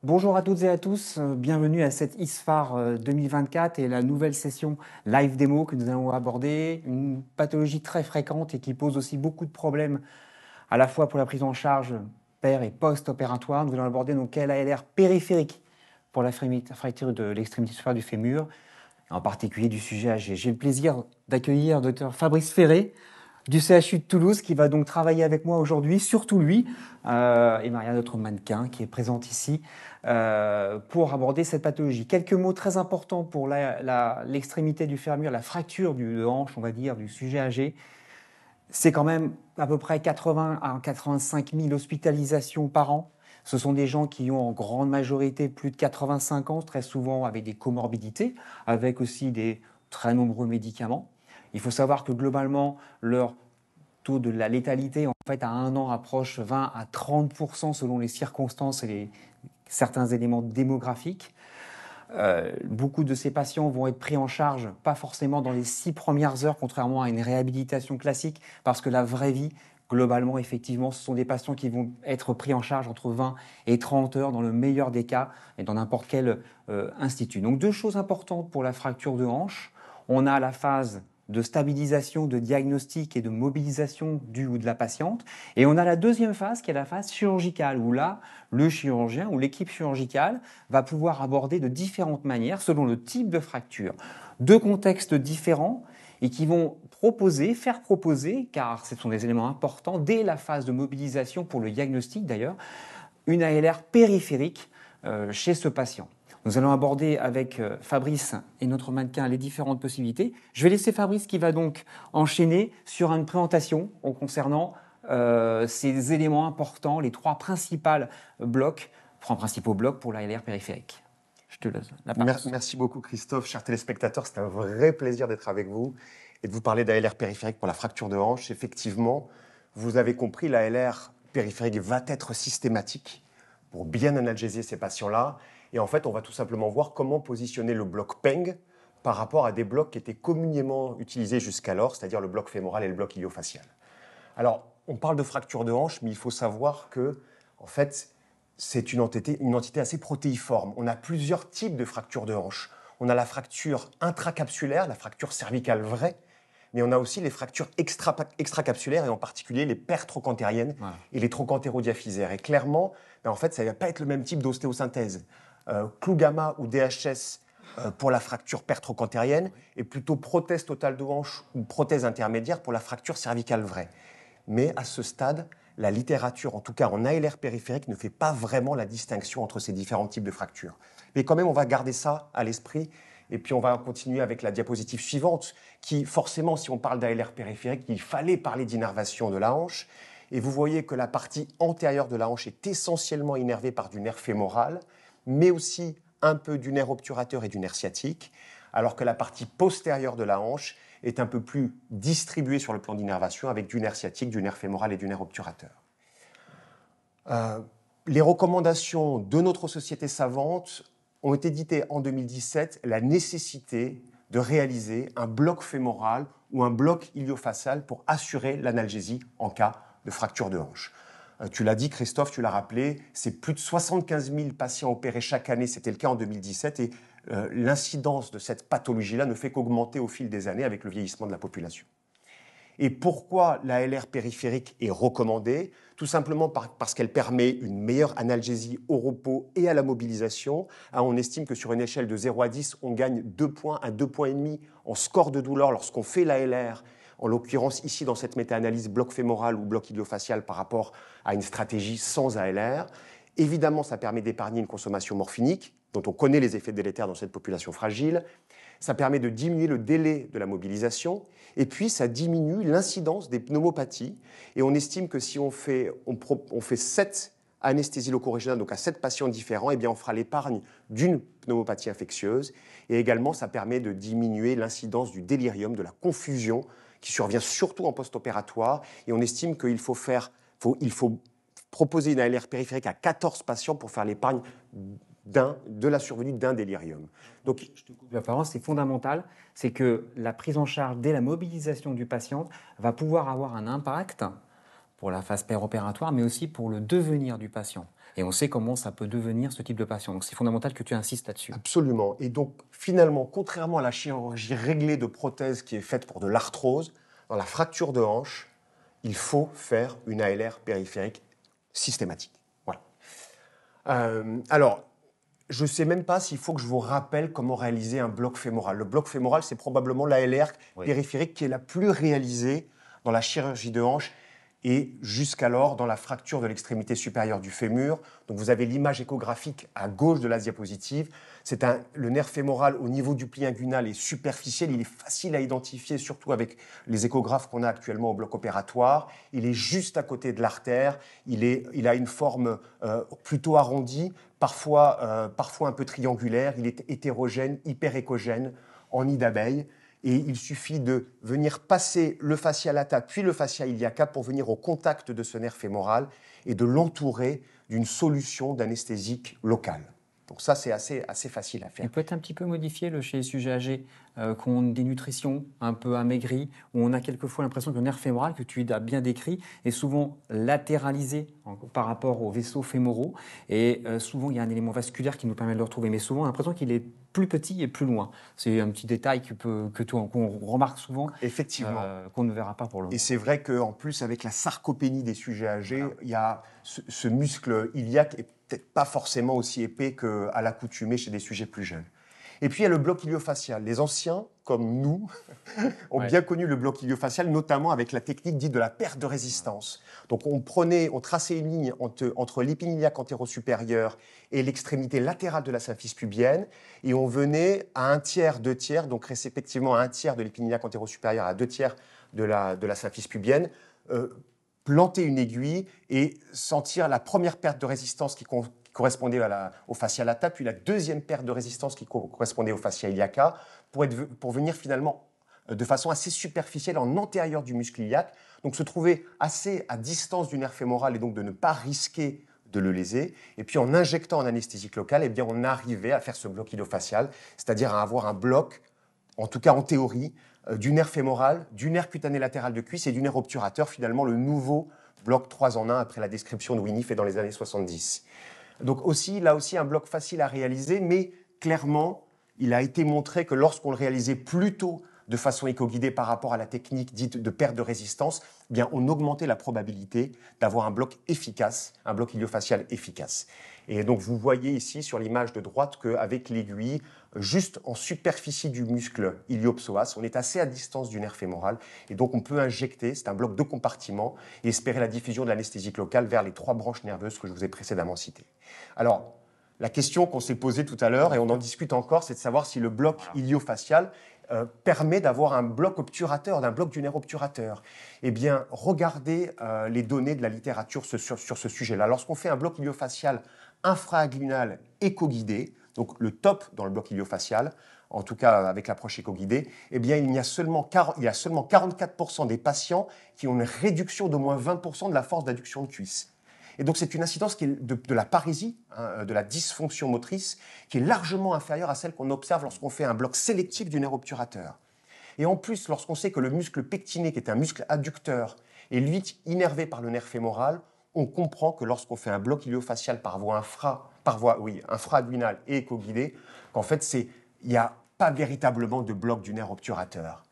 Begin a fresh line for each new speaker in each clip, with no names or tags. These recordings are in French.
Bonjour à toutes et à tous, bienvenue à cette ISFAR 2024 et la nouvelle session live démo que nous allons aborder, une pathologie très fréquente et qui pose aussi beaucoup de problèmes à la fois pour la prise en charge per- et post-opératoire. Nous allons aborder donc l'ALR périphérique pour la fracture de l'extrémité supérieure du fémur, en particulier du sujet âgé. J'ai le plaisir d'accueillir Dr Fabrice Ferré, du CHU de Toulouse, qui va donc travailler avec moi aujourd'hui, surtout lui, et Maria, notre mannequin, qui est présente ici, pour aborder cette pathologie. Quelques mots très importants pour l'extrémité du fémur, la fracture de hanche, on va dire, du sujet âgé. C'est quand même à peu près 80 à 85 000 hospitalisations par an. Ce sont des gens qui ont en grande majorité plus de 85 ans, très souvent avec des comorbidités, avec aussi des très nombreux médicaments. Il faut savoir que globalement, leur taux de la létalité en fait à un an approche 20 à 30% selon les circonstances et certains éléments démographiques. Beaucoup de ces patients vont être pris en charge, pas forcément dans les 6 premières heures, contrairement à une réhabilitation classique, parce que la vraie vie, globalement, effectivement, ce sont des patients qui vont être pris en charge entre 20 et 30 heures dans le meilleur des cas et dans n'importe quel institut. Donc deux choses importantes pour la fracture de hanche. On a la phase de stabilisation, de diagnostic et de mobilisation du ou de la patiente. Et on a la deuxième phase qui est la phase chirurgicale, où là, le chirurgien ou l'équipe chirurgicale va pouvoir aborder de différentes manières selon le type de fracture. Deux contextes différents et qui vont faire proposer, car ce sont des éléments importants, dès la phase de mobilisation pour le diagnostic d'ailleurs, une ALR périphérique chez ce patient. Nous allons aborder avec Fabrice et notre mannequin les différentes possibilités. Je vais laisser Fabrice qui va donc enchaîner sur une présentation concernant ces éléments importants, les trois principaux blocs pour l'ALR périphérique. Je te laisse la parole.
Merci beaucoup Christophe, chers téléspectateurs, c'est un vrai plaisir d'être avec vous et de vous parler d'ALR périphérique pour la fracture de hanche. Effectivement, vous avez compris, l'ALR périphérique va être systématique pour bien analgésier ces patients-là. Et en fait, on va tout simplement voir comment positionner le bloc PENG par rapport à des blocs qui étaient communément utilisés jusqu'alors, c'est-à-dire le bloc fémoral et le bloc iliofacial. Alors, on parle de fracture de hanche, mais il faut savoir que, en fait, c'est une entité assez protéiforme. On a plusieurs types de fractures de hanche. On a la fracture intracapsulaire, la fracture cervicale vraie, mais on a aussi les fractures extracapsulaires, et en particulier les paires trochantériennes et les trochantérodiaphysaires. Et clairement, en fait, ça ne va pas être le même type d'ostéosynthèse. Clou gamma ou DHS pour la fracture paire trochantérienne, et plutôt prothèse totale de hanche ou prothèse intermédiaire pour la fracture cervicale vraie. Mais à ce stade, la littérature, en tout cas en ALR périphérique, ne fait pas vraiment la distinction entre ces différents types de fractures. Mais quand même, on va garder ça à l'esprit. Et puis, on va continuer avec la diapositive suivante, qui, forcément, si on parle d'ALR périphérique, il fallait parler d'innervation de la hanche. Et vous voyez que la partie antérieure de la hanche est essentiellement innervée par du nerf fémoral, mais aussi un peu du nerf obturateur et du nerf sciatique, alors que la partie postérieure de la hanche est un peu plus distribuée sur le plan d'innervation avec du nerf sciatique, du nerf fémoral et du nerf obturateur. Les recommandations de notre société savante ont été dictées en 2017 la nécessité de réaliser un bloc fémoral ou un bloc iliofacial pour assurer l'analgésie en cas de fracture de hanche. Tu l'as dit, Christophe, tu l'as rappelé, c'est plus de 75 000 patients opérés chaque année, c'était le cas en 2017, et l'incidence de cette pathologie-là ne fait qu'augmenter au fil des années avec le vieillissement de la population. Et pourquoi la LR périphérique est recommandée? Tout simplement parce qu'elle permet une meilleure analgésie au repos et à la mobilisation. On estime que sur une échelle de 0 à 10, on gagne 2 points à 2,5 points en score de douleur lorsqu'on fait la LR, en l'occurrence ici dans cette méta-analyse bloc fémoral ou bloc iliofacial par rapport à une stratégie sans ALR. Évidemment, ça permet d'épargner une consommation morphinique, dont on connaît les effets délétères dans cette population fragile. Ça permet de diminuer le délai de la mobilisation et puis ça diminue l'incidence des pneumopathies. Et on estime que si on fait 7 anesthésies loco-régionales, donc à 7 patients différents, eh bien on fera l'épargne d'une pneumopathie infectieuse. Et également, ça permet de diminuer l'incidence du délirium, de la confusion qui survient surtout en post-opératoire. Et on estime qu'il faut proposer une ALR périphérique à 14 patients pour faire l'épargne de la survenue d'un délirium.
Donc, je te coupe la parole, c'est fondamental, c'est que la prise en charge dès la mobilisation du patient va pouvoir avoir un impact pour la phase péropératoire, mais aussi pour le devenir du patient. Et on sait comment ça peut devenir ce type de patient. Donc c'est fondamental que tu insistes là-dessus.
Absolument. Et donc, finalement, contrairement à la chirurgie réglée de prothèse qui est faite pour de l'arthrose, dans la fracture de hanche, il faut faire une ALR périphérique systématique. Voilà. Alors, je ne sais même pas s'il faut que je vous rappelle comment réaliser un bloc fémoral. Le bloc fémoral, c'est probablement l'ALR périphérique qui est la plus réalisée dans la chirurgie de hanche et jusqu'alors dans la fracture de l'extrémité supérieure du fémur. Donc vous avez l'image échographique à gauche de la diapositive. Le nerf fémoral au niveau du pli inguinal est superficiel, il est facile à identifier, surtout avec les échographes qu'on a actuellement au bloc opératoire. Il est juste à côté de l'artère, il a une forme plutôt arrondie, parfois un peu triangulaire, il est hétérogène, hyperéchogène, en nid d'abeille. Et il suffit de venir passer le fascia lata puis le fascia iliaca pour venir au contact de ce nerf fémoral et de l'entourer d'une solution d'anesthésique locale. Donc ça, c'est assez facile à faire.
Il peut être un petit peu modifié chez les sujets âgés qui ont des nutritions un peu amaigries, où on a quelquefois l'impression que le nerf fémoral, que tu as bien décrit, est souvent latéralisé par rapport aux vaisseaux fémoraux. Et souvent, il y a un élément vasculaire qui nous permet de le retrouver. Mais souvent, on a l'impression qu'il est plus petit et plus loin. C'est un petit détail qu'on remarque souvent,
effectivement,
qu'on ne verra pas pour le moment.
Et c'est vrai qu'en plus, avec la sarcopénie des sujets âgés, il y a ce muscle iliaque est peut-être pas forcément aussi épais qu'à l'accoutumée chez des sujets plus jeunes. Et puis il y a le bloc iliofacial. Les anciens, comme nous, ont bien connu le bloc iliofacial, notamment avec la technique dite de la perte de résistance. Donc on traçait une ligne entre l'épine iliaque antéro-supérieure et l'extrémité latérale de la symphyse pubienne, et on venait à 1/3, 2/3, donc respectivement à 1/3 de l'épine iliaque antéro-supérieure, à 2/3 de la symphyse pubienne, planter une aiguille et sentir la première perte de résistance qui correspondait au fascia lata, puis la deuxième perte de résistance qui correspondait au fascia iliaca, pour venir finalement de façon assez superficielle en antérieur du muscle iliaque, donc se trouver assez à distance du nerf fémoral et donc de ne pas risquer de le léser. Et puis en injectant en anesthésique locale, eh bien, on arrivait à faire ce bloc iliofacial, c'est-à-dire à avoir un bloc, en tout cas en théorie, du nerf fémoral, du nerf cutané latéral de cuisse et du nerf obturateur, finalement le nouveau bloc 3 en 1 après la description de Winnie fait dans les années 70. Donc là aussi un bloc facile à réaliser, mais clairement, il a été montré que lorsqu'on le réalisait plutôt de façon éco-guidée par rapport à la technique dite de perte de résistance, eh bien, on augmentait la probabilité d'avoir un bloc efficace, un bloc iliofacial efficace. Et donc, vous voyez ici sur l'image de droite qu'avec l'aiguille, juste en superficie du muscle iliopsoas, on est assez à distance du nerf fémoral. Et donc, on peut injecter, c'est un bloc de compartiment, et espérer la diffusion de l'anesthésique locale vers les 3 branches nerveuses que je vous ai précédemment citées. Alors, la question qu'on s'est posée tout à l'heure, et on en discute encore, c'est de savoir si le bloc iliofacial permet d'avoir un bloc obturateur, d'un bloc du nerf obturateur. Eh bien, regardez les données de la littérature sur ce sujet-là. Lorsqu'on fait un bloc iliofacial infrainguinal éco-guidé, donc le top dans le bloc iliofacial, en tout cas avec l'approche éco-guidée, eh bien, il y a seulement 44% des patients qui ont une réduction d'au moins 20% de la force d'adduction de cuisse. Et donc, c'est une incidence qui est de la parésie, de la dysfonction motrice, qui est largement inférieure à celle qu'on observe lorsqu'on fait un bloc sélectif du nerf obturateur. Et en plus, lorsqu'on sait que le muscle pectiné, qui est un muscle adducteur, est lui innervé par le nerf fémoral, on comprend que lorsqu'on fait un bloc iliofacial par voie infrainguinale et éco-guidée, qu'en fait, il n'y a pas véritablement de bloc du nerf obturateur.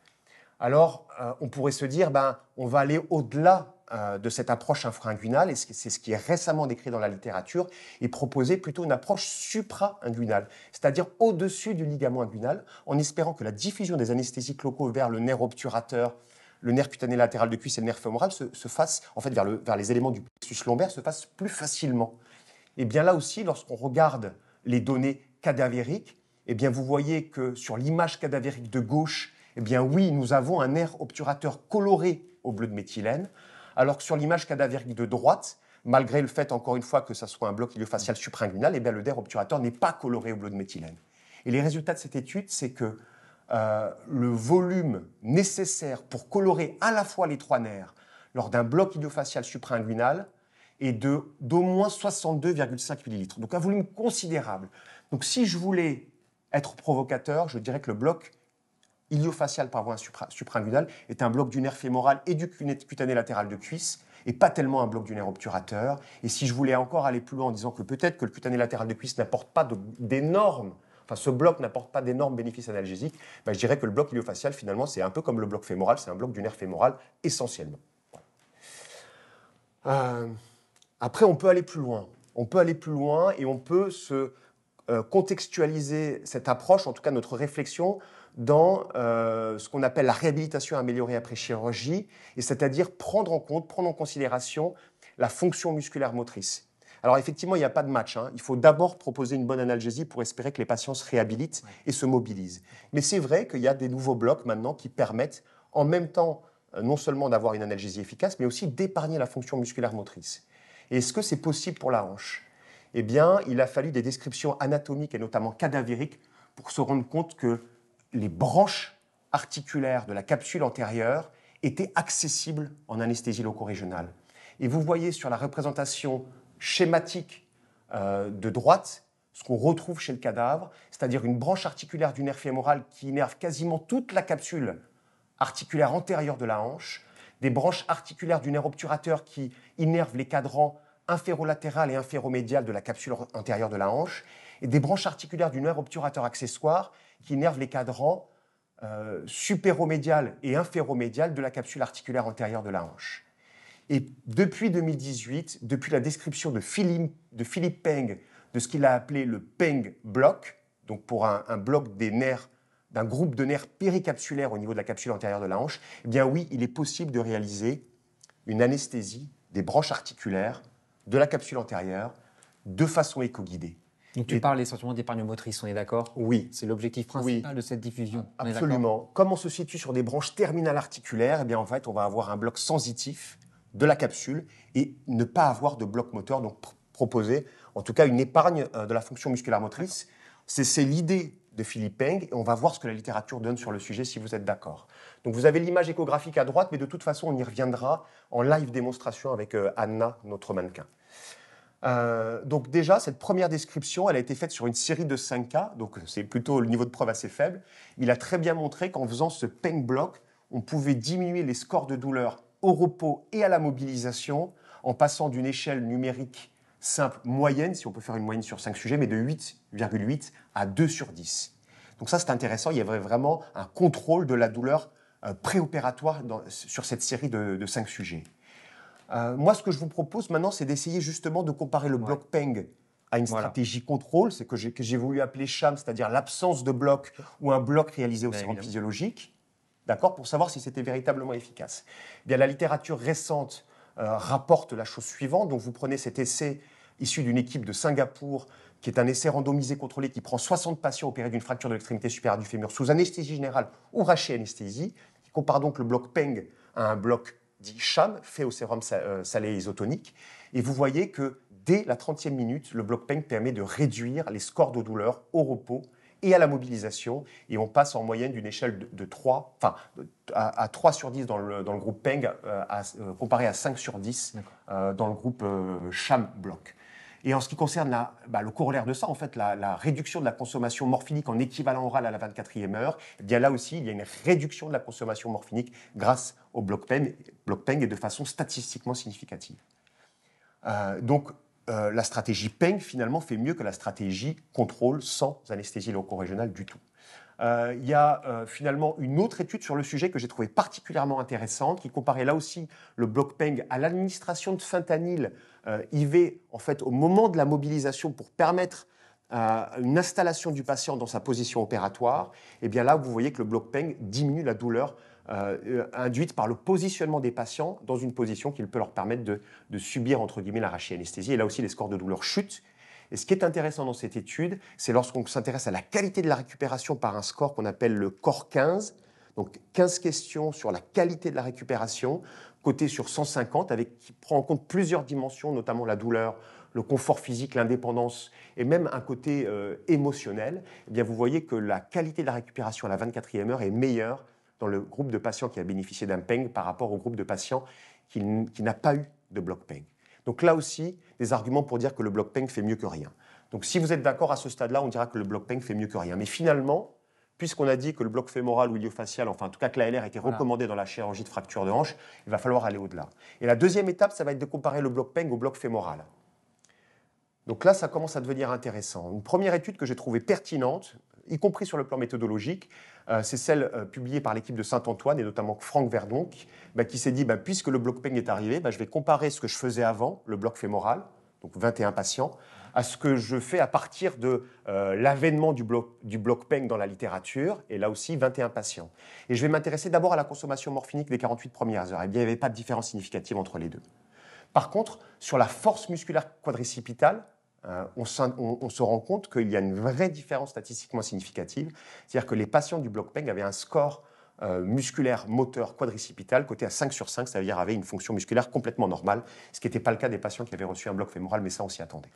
Alors, on pourrait se dire, on va aller au-delà de cette approche infrainguinale, et c'est ce qui est récemment décrit dans la littérature, et proposer plutôt une approche supra-inguinale, c'est-à-dire au-dessus du ligament inguinal, en espérant que la diffusion des anesthésiques locaux vers le nerf obturateur, le nerf cutané latéral de cuisse et le nerf fémoral se fasse, en fait, vers les éléments du plexus lombaire, se fasse plus facilement. Et bien là aussi, lorsqu'on regarde les données cadavériques, eh bien vous voyez que sur l'image cadavérique de gauche, eh bien oui, nous avons un nerf obturateur coloré au bleu de méthylène, alors que sur l'image cadavérique de droite, malgré le fait, encore une fois, que ce soit un bloc iliofacial suprainguinal, eh bien le nerf obturateur n'est pas coloré au bleu de méthylène. Et les résultats de cette étude, c'est que le volume nécessaire pour colorer à la fois les 3 nerfs lors d'un bloc iliofacial suprainguinal est d'au moins 62,5 millilitres. Donc un volume considérable. Donc si je voulais être provocateur, je dirais que le bloc iliofacial par voie suprainguinale est un bloc du nerf fémoral et du cutané latéral de cuisse et pas tellement un bloc du nerf obturateur. Et si je voulais encore aller plus loin en disant que peut-être que le cutané latéral de cuisse n'apporte pas d'énormes, enfin ce bloc n'apporte pas d'énormes bénéfices analgésiques, ben, je dirais que le bloc iliofacial, finalement, c'est un peu comme le bloc fémoral, c'est un bloc du nerf fémoral essentiellement. Après, on peut aller plus loin. On peut aller plus loin et on peut se contextualiser cette approche, en tout cas notre réflexion, dans ce qu'on appelle la réhabilitation améliorée après chirurgie, et c'est-à-dire prendre en considération la fonction musculaire motrice. Alors effectivement, il n'y a pas de match. Il faut d'abord proposer une bonne analgésie pour espérer que les patients se réhabilitent et se mobilisent. Mais c'est vrai qu'il y a des nouveaux blocs maintenant qui permettent en même temps non seulement d'avoir une analgésie efficace, mais aussi d'épargner la fonction musculaire motrice. Et est-ce que c'est possible pour la hanche ? Eh bien, il a fallu des descriptions anatomiques et notamment cadavériques pour se rendre compte que les branches articulaires de la capsule antérieure étaient accessibles en anesthésie loco-régionale. Et vous voyez sur la représentation schématique de droite ce qu'on retrouve chez le cadavre, c'est-à-dire une branche articulaire du nerf fémoral qui innerve quasiment toute la capsule articulaire antérieure de la hanche, des branches articulaires du nerf obturateur qui innervent les cadrans inférolatéral et inféromédial de la capsule antérieure de la hanche, et des branches articulaires du nerf obturateur accessoire qui innervent les cadrans supéromédial et inféromédial de la capsule articulaire antérieure de la hanche. Et depuis 2018, depuis la description de Philippe Peng de ce qu'il a appelé le Peng block, donc pour un bloc des nerfs, d'un groupe de nerfs péricapsulaires au niveau de la capsule antérieure de la hanche, eh bien oui, il est possible de réaliser une anesthésie des branches articulaires de la capsule antérieure de façon éco-guidée.
Donc tu parles essentiellement d'épargne motrice, on est d'accord ?
Oui.
C'est l'objectif principal de cette diffusion.
Absolument. Comme on se situe sur des branches terminales articulaires, eh bien en fait, on va avoir un bloc sensitif de la capsule et ne pas avoir de bloc moteur, donc proposer en tout cas une épargne de la fonction musculaire motrice. C'est l'idée de Philippe Peng et on va voir ce que la littérature donne sur le sujet si vous êtes d'accord. Donc vous avez l'image échographique à droite, mais de toute façon, on y reviendra en live démonstration avec Anna, notre mannequin. Donc déjà, cette première description, elle a été faite sur une série de 5 cas, donc c'est plutôt le niveau de preuve assez faible. Il a très bien montré qu'en faisant ce Peng block, on pouvait diminuer les scores de douleur au repos et à la mobilisation en passant d'une échelle numérique simple moyenne, si on peut faire une moyenne sur 5 sujets, mais de 8,8 à 2 sur 10. Donc ça, c'est intéressant, il y avait vraiment un contrôle de la douleur préopératoire sur cette série de 5 sujets. Moi, ce que je vous propose maintenant, c'est d'essayer justement de comparer le bloc Peng à une stratégie contrôle, c'est que j'ai voulu appeler sham, c'est-à-dire l'absence de bloc ou un bloc réalisé au sérum physiologique, d'accord, pour savoir si c'était véritablement efficace. Eh bien, la littérature récente rapporte la chose suivante. Donc, vous prenez cet essai issu d'une équipe de Singapour, qui est un essai randomisé contrôlé qui prend 60 patients opérés d'une fracture de l'extrémité supérieure du fémur sous anesthésie générale ou rachis-anesthésie, qui compare donc le bloc Peng à un bloc dit sham, fait au sérum salé isotonique. Et vous voyez que dès la 30e minute, le bloc Peng permet de réduire les scores de douleur au repos et à la mobilisation. Et on passe en moyenne d'une échelle de 3, enfin, à 3 sur 10 dans le groupe Peng, comparé à 5 sur 10 dans le groupe sham bloc. Et en ce qui concerne le corollaire de ça, en fait, la réduction de la consommation morphinique en équivalent oral à la 24e heure, eh bien là aussi, il y a une réduction de la consommation morphinique grâce au bloc Peng et de façon statistiquement significative. Donc, la stratégie Peng, finalement, fait mieux que la stratégie contrôle sans anesthésie loco-régionale du tout. Il y a finalement une autre étude sur le sujet que j'ai trouvée particulièrement intéressante, qui comparait là aussi le bloc Peng à l'administration de fentanyl IV, en fait, au moment de la mobilisation pour permettre une installation du patient dans sa position opératoire. Et bien là, vous voyez que le bloc Peng diminue la douleur induite par le positionnement des patients dans une position qui peut leur permettre de subir, entre guillemets, la rachis-anesthésie. Et là aussi, les scores de douleur chutent. Et ce qui est intéressant dans cette étude, c'est lorsqu'on s'intéresse à la qualité de la récupération par un score qu'on appelle le CORE 15, donc 15 questions sur la qualité de la récupération, coté sur 150, qui prend en compte plusieurs dimensions, notamment la douleur, le confort physique, l'indépendance et même un côté émotionnel. Eh bien, vous voyez que la qualité de la récupération à la 24e heure est meilleure dans le groupe de patients qui a bénéficié d'un Peng par rapport au groupe de patients qui n'a pas eu de bloc Peng. Donc là aussi, des arguments pour dire que le bloc Peng fait mieux que rien. Donc si vous êtes d'accord à ce stade-là, on dira que le bloc Peng fait mieux que rien. Mais finalement, puisqu'on a dit que le bloc fémoral ou iliofacial, enfin en tout cas que l'ALR était recommandé dans la chirurgie de fracture de hanche, il va falloir aller au-delà. Et la deuxième étape, ça va être de comparer le bloc PENG au bloc fémoral. Donc là, ça commence à devenir intéressant. Une première étude que j'ai trouvée pertinente, y compris sur le plan méthodologique, c'est celle publiée par l'équipe de Saint-Antoine et notamment Franck Verdon, qui s'est dit, puisque le bloc PENG est arrivé, je vais comparer ce que je faisais avant, le bloc fémoral, donc 21 patients, à ce que je fais à partir de l'avènement du bloc PENG dans la littérature, et là aussi 21 patients. Et je vais m'intéresser d'abord à la consommation morphinique des 48 premières heures. Eh bien, il n'y avait pas de différence significative entre les deux. Par contre, sur la force musculaire quadricipitale, on se rend compte qu'il y a une vraie différence statistiquement significative. C'est-à-dire que les patients du bloc PENG avaient un score musculaire moteur quadricipital coté à 5 sur 5, c'est-à-dire avaient une fonction musculaire complètement normale, ce qui n'était pas le cas des patients qui avaient reçu un bloc fémoral, mais ça on s'y attendait.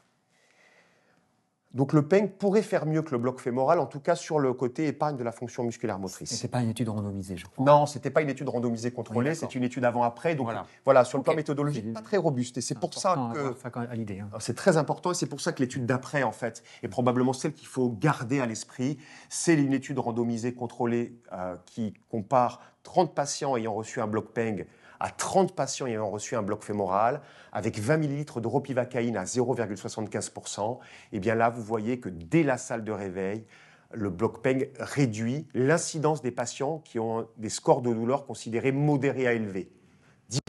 Donc le PENG pourrait faire mieux que le bloc fémoral, en tout cas sur le côté épargne de la fonction musculaire motrice.
Et ce n'est pas une étude randomisée, je crois.
Non, ce n'était pas une étude randomisée contrôlée,
Oui,
c'est une étude avant-après. Donc voilà, sur le plan méthodologique,
C'est
pas très robuste. Et c'est pour ça que
à l'idée. Hein.
C'est très important et c'est pour ça que l'étude d'après, en fait, est probablement celle qu'il faut garder à l'esprit. C'est une étude randomisée contrôlée qui compare 30 patients ayant reçu un bloc PENG à 30 patients ayant reçu un bloc fémoral, avec 20 ml de ropivacaïne à 0,75%. Et bien là, vous voyez que dès la salle de réveil, le bloc PENG réduit l'incidence des patients qui ont des scores de douleur considérés modérés à élevés.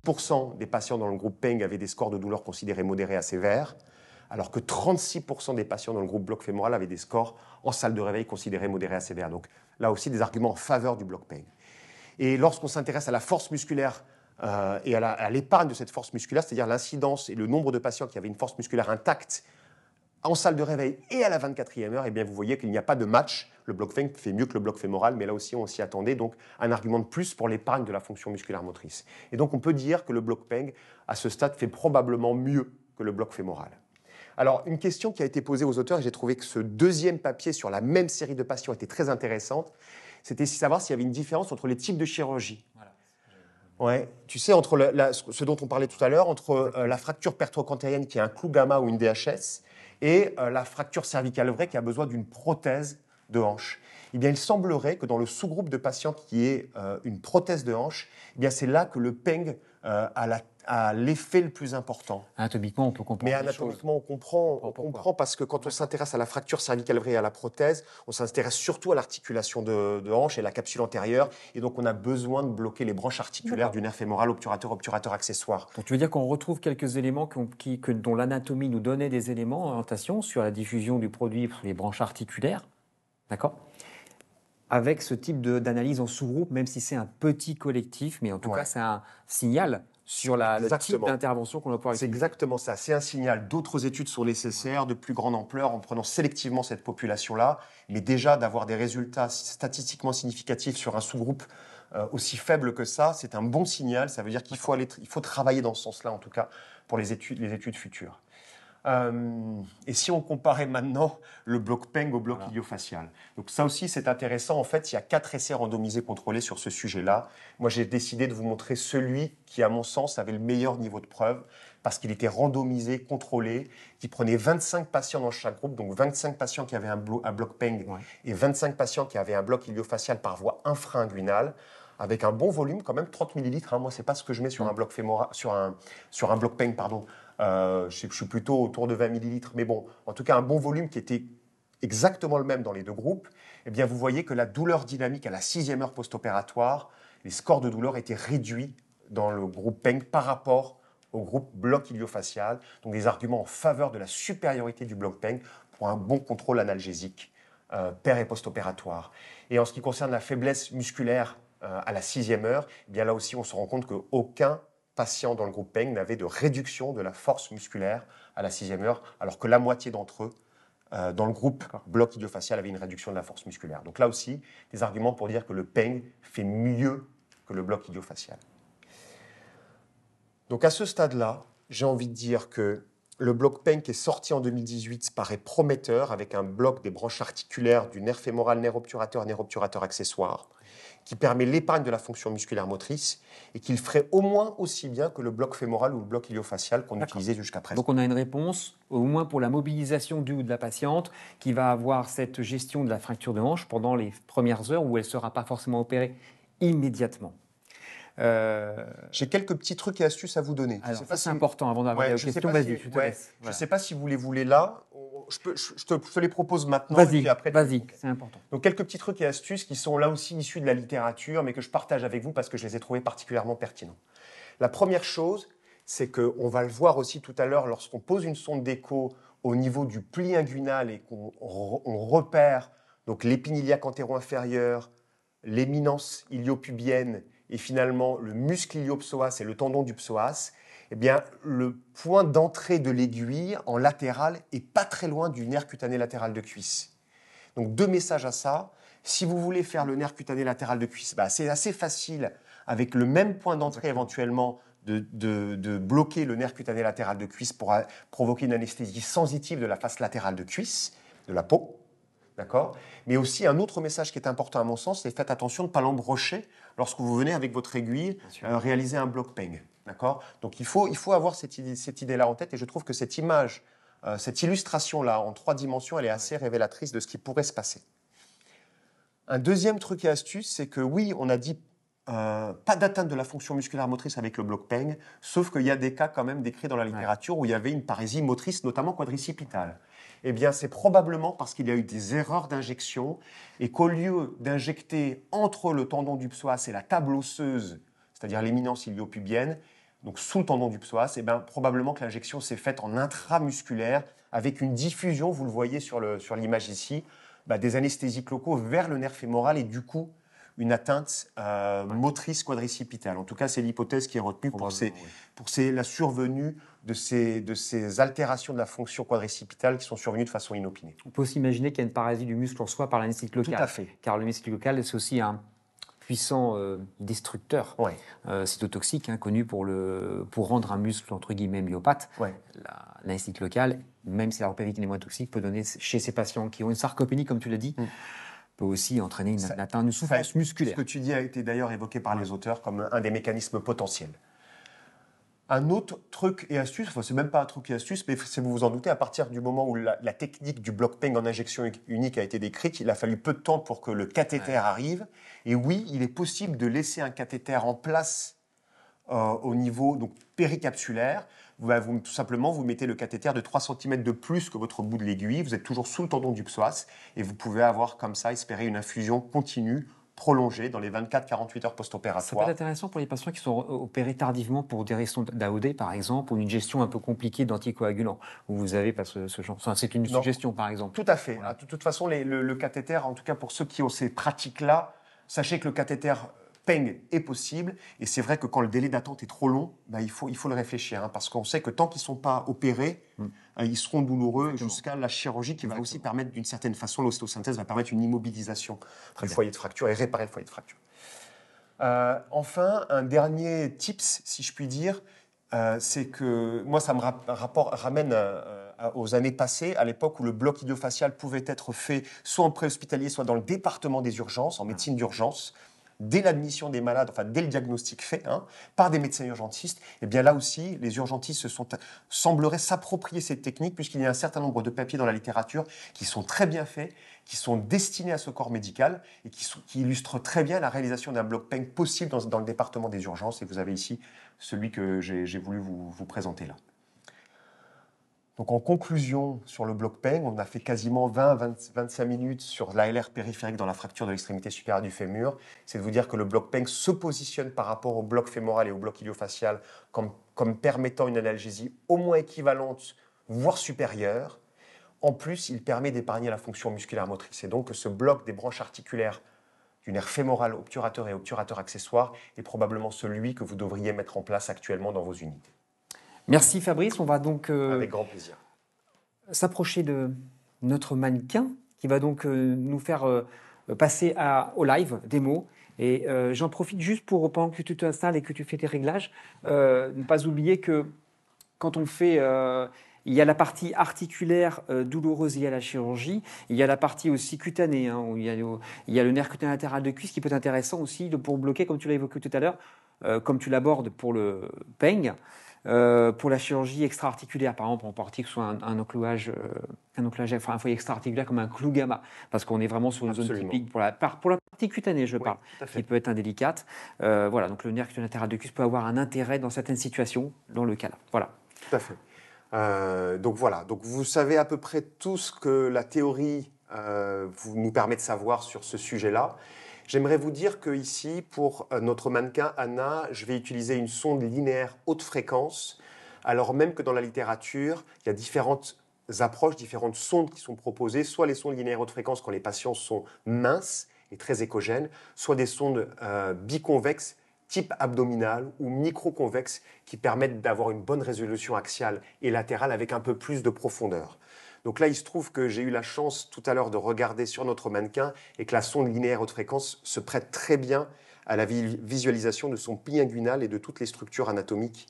10% des patients dans le groupe PENG avaient des scores de douleur considérés modérés à sévères, alors que 36% des patients dans le groupe bloc fémoral avaient des scores en salle de réveil considérés modérés à sévères. Donc là aussi, des arguments en faveur du bloc PENG. Et lorsqu'on s'intéresse à la force musculaire et à l'épargne de cette force musculaire, c'est-à-dire l'incidence et le nombre de patients qui avaient une force musculaire intacte en salle de réveil et à la 24e heure, eh bien vous voyez qu'il n'y a pas de match. Le bloc PENG fait mieux que le bloc fémoral, mais là aussi on s'y attendait, donc un argument de plus pour l'épargne de la fonction musculaire motrice. Et donc on peut dire que le bloc PENG, à ce stade, fait probablement mieux que le bloc fémoral. Alors une question qui a été posée aux auteurs, et j'ai trouvé que ce deuxième papier sur la même série de patients était très intéressante, c'était savoir s'il y avait une différence entre les types de chirurgie. Voilà. Ouais, tu sais, entre ce dont on parlait tout à l'heure, entre la fracture pertrocantérienne qui est un clou gamma ou une DHS, et la fracture cervicale vraie qui a besoin d'une prothèse de hanche. Eh bien, il semblerait que dans le sous-groupe de patients qui est une prothèse de hanche, eh bien, c'est là que le PENG a l'effet le plus important.
Anatomiquement, on peut comprendre.
Mais anatomiquement, on comprend parce que quand on s'intéresse à la fracture cervicale vraie et à la prothèse, on s'intéresse surtout à l'articulation de hanche et la capsule antérieure. Et donc, on a besoin de bloquer les branches articulaires du nerf fémoral obturateur accessoire.
Donc, tu veux dire qu'on retrouve quelques éléments dont l'anatomie nous donnait des éléments d'orientation sur la diffusion du produit sur les branches articulaires, d'accord ? Avec ce type d'analyse en sous-groupe, même si c'est un petit collectif, mais en tout cas, c'est un signal sur le type d'intervention qu'on va pouvoir utiliser.
C'est exactement ça. C'est un signal. D'autres études sont nécessaires, de plus grande ampleur, en prenant sélectivement cette population-là. Mais déjà, d'avoir des résultats statistiquement significatifs sur un sous-groupe aussi faible que ça, c'est un bon signal. Ça veut dire qu'il faut travailler dans ce sens-là, en tout cas, pour les études futures. Et si on comparait maintenant le bloc PENG au bloc iliofacial. Donc ça aussi, c'est intéressant. En fait, il y a 4 essais randomisés contrôlés sur ce sujet-là. Moi, j'ai décidé de vous montrer celui qui, à mon sens, avait le meilleur niveau de preuve parce qu'il était randomisé, contrôlé, qui prenait 25 patients dans chaque groupe, donc 25 patients qui avaient un bloc PENG et 25 patients qui avaient un bloc iliofacial par voie infra-inguinale, avec un bon volume, quand même 30 millilitres. Moi, c'est pas ce que je mets sur un bloc fémoral, sur un bloc PENG, pardon. Je suis plutôt autour de 20 millilitres, mais bon, en tout cas un bon volume qui était exactement le même dans les deux groupes. Eh bien, vous voyez que la douleur dynamique à la 6e heure post-opératoire, les scores de douleur étaient réduits dans le groupe PENG par rapport au groupe bloc iliofacial. Donc des arguments en faveur de la supériorité du bloc PENG pour un bon contrôle analgésique per et post-opératoire. Et en ce qui concerne la faiblesse musculaire à la 6e heure, eh bien là aussi on se rend compte qu'aucun patient dans le groupe PENG n'avaient de réduction de la force musculaire à la 6e heure, alors que la moitié d'entre eux, dans le groupe bloc iliofacial, avaient une réduction de la force musculaire. Donc là aussi, des arguments pour dire que le PENG fait mieux que le bloc iliofacial. Donc à ce stade-là, j'ai envie de dire que le bloc PENG qui est sorti en 2018 paraît prometteur avec un bloc des branches articulaires du nerf fémoral, nerf obturateur accessoire, qui permet l'épargne de la fonction musculaire motrice et qu'il ferait au moins aussi bien que le bloc fémoral ou le bloc iliofacial qu'on utilisait jusqu'à présent.
Donc on a une réponse, au moins pour la mobilisation du ou de la patiente, qui va avoir cette gestion de la fracture de hanche pendant les premières heures où elle ne sera pas forcément opérée immédiatement.
J'ai quelques petits trucs et astuces à vous donner.
Alors, ça, c'est important avant d'avoir des questions. Vas-y, je te laisse.
Je ne sais pas si vous les voulez là. Je te les propose maintenant.
Vas-y, c'est important.
Donc, quelques petits trucs et astuces qui sont là aussi issus de la littérature, mais que je partage avec vous parce que je les ai trouvés particulièrement pertinents. La première chose, c'est qu'on va le voir aussi tout à l'heure lorsqu'on pose une sonde d'écho au niveau du pli inguinal et qu'on repère donc l'épine iliaque antéro-inférieure, l'éminence iliopubienne et finalement le muscle iliopsoas et le tendon du psoas, eh bien, le point d'entrée de l'aiguille en latéral est pas très loin du nerf cutané latéral de cuisse. Donc, 2 messages à ça. Si vous voulez faire le nerf cutané latéral de cuisse, c'est assez facile avec le même point d'entrée éventuellement de bloquer le nerf cutané latéral de cuisse pour provoquer une anesthésie sensitive de la face latérale de cuisse, de la peau. D'accord ? Mais aussi, un autre message qui est important à mon sens, c'est faites attention de ne pas l'embrocher lorsque vous venez avec votre aiguille réaliser un bloc PENG. D'accord ? Donc, il faut avoir cette idée-là en tête et je trouve que cette image, cette illustration-là en 3 dimensions, elle est assez révélatrice de ce qui pourrait se passer. Un deuxième truc et astuce, c'est que oui, on a dit pas d'atteinte de la fonction musculaire motrice avec le bloc PENG, sauf qu'il y a des cas quand même décrits dans la littérature où il y avait une parésie motrice, notamment quadricipitale. Eh bien, c'est probablement parce qu'il y a eu des erreurs d'injection et qu'au lieu d'injecter entre le tendon du psoas et la table osseuse, c'est-à-dire l'éminence iliopubienne, donc sous le tendon du psoas, eh bien, probablement que l'injection s'est faite en intramusculaire avec une diffusion, vous le voyez sur l'image ici, des anesthésiques locaux vers le nerf fémoral et du coup, une atteinte motrice quadricipitale. En tout cas, c'est l'hypothèse qui est retenue pour la survenue de ces altérations de la fonction quadricipitale qui sont survenues de façon inopinée.
On peut aussi imaginer qu'il y a une paralysie du muscle en soi par l'anesthésie locale.
Tout à fait.
Car l'anesthésie locale, c'est aussi un puissant destructeur cytotoxique, connu pour rendre un muscle entre guillemets myopathe. L'anesthésie locale, même si la ropévitine est moins toxique, peut donner chez ces patients qui ont une sarcopénie, comme tu l'as dit, peut aussi entraîner une souffrance musculaire.
Ce que tu dis a été d'ailleurs évoqué par les auteurs comme un des mécanismes potentiels. Un autre truc et astuce, enfin c'est même pas un truc et astuce, mais vous vous en doutez, à partir du moment où la technique du bloc PENG en injection unique a été décrite, il a fallu peu de temps pour que le cathéter arrive. Et oui, il est possible de laisser un cathéter en place au niveau donc, péricapsulaire. Tout simplement, vous mettez le cathéter de 3 cm de plus que votre bout de l'aiguille, vous êtes toujours sous le tendon du psoas, et vous pouvez avoir comme ça, espérer une infusion continue, prolongée dans les 24-48 heures post-opératoires.
Ça peut être intéressant pour les patients qui sont opérés tardivement pour des raisons d'AOD, par exemple, ou une gestion un peu compliquée d'anticoagulants, où vous avez pas ce genre. Enfin, c'est une suggestion, par exemple.
Tout à fait. Voilà. De toute façon, le cathéter, en tout cas pour ceux qui ont ces pratiques-là, sachez que le cathéter PENG est possible, et c'est vrai que quand le délai d'attente est trop long, il faut le réfléchir, parce qu'on sait que tant qu'ils ne sont pas opérés, ils seront douloureux jusqu'à la chirurgie qui va aussi permettre, d'une certaine façon, l'ostéosynthèse va permettre une immobilisation du foyer de fracture et réparer le foyer de fracture. Enfin, un dernier tips, si je puis dire, c'est que moi, ça me ramène aux années passées, à l'époque où le bloc iliofacial pouvait être fait soit en préhospitalier, soit dans le département des urgences, en médecine d'urgence, dès l'admission des malades, enfin dès le diagnostic fait, par des médecins urgentistes. Et bien là aussi, les urgentistes sembleraient s'approprier cette technique, puisqu'il y a un certain nombre de papiers dans la littérature qui sont très bien faits, qui sont destinés à ce corps médical et qui illustrent très bien la réalisation d'un bloc PENG possible dans le département des urgences. Et vous avez ici celui que j'ai voulu vous présenter là. Donc en conclusion sur le bloc PENG, on a fait quasiment 20-25 minutes sur l'ALR périphérique dans la fracture de l'extrémité supérieure du fémur. C'est de vous dire que le bloc PENG se positionne par rapport au bloc fémoral et au bloc iliofacial comme permettant une analgésie au moins équivalente, voire supérieure. En plus, il permet d'épargner la fonction musculaire motrice. Et donc ce bloc des branches articulaires du nerf fémoral obturateur et obturateur accessoire est probablement celui que vous devriez mettre en place actuellement dans vos unités.
Merci Fabrice, on va donc
avec grand plaisir
s'approcher de notre mannequin qui va donc nous faire passer au live démo. Et j'en profite juste pour, pendant que tu t'installes et que tu fais tes réglages, ne pas oublier que quand on fait Il y a la partie articulaire douloureuse liée à la chirurgie. Il y a la partie aussi cutanée, hein, où il y a le nerf cutané latéral de cuisse qui peut être intéressant aussi pour bloquer, comme tu l'as évoqué tout à l'heure, comme tu l'abordes pour le peigne. Pour la chirurgie extra-articulaire, par exemple, en partie que ce soit un enclouage, enfin un foyer extra-articulaire comme un clou gamma, parce qu'on est vraiment sur une zone typique pour la partie cutanée, je parle, qui peut être indélicate. Voilà, donc le nerf cutané latéral de cuisse peut avoir un intérêt dans certaines situations, dans le cas là. Voilà.
Tout à fait. Donc voilà, donc vous savez à peu près tout ce que la théorie nous permet de savoir sur ce sujet-là. J'aimerais vous dire que ici, pour notre mannequin Anna, je vais utiliser une sonde linéaire haute fréquence, alors même que dans la littérature, il y a différentes approches, différentes sondes qui sont proposées, soit les sondes linéaires haute fréquence quand les patients sont minces et très échogènes, soit des sondes biconvexes type abdominal ou microconvexe qui permettent d'avoir une bonne résolution axiale et latérale avec un peu plus de profondeur. Donc là, il se trouve que j'ai eu la chance tout à l'heure de regarder sur notre mannequin et que la sonde linéaire haute fréquence se prête très bien à la visualisation de son pli inguinal et de toutes les structures anatomiques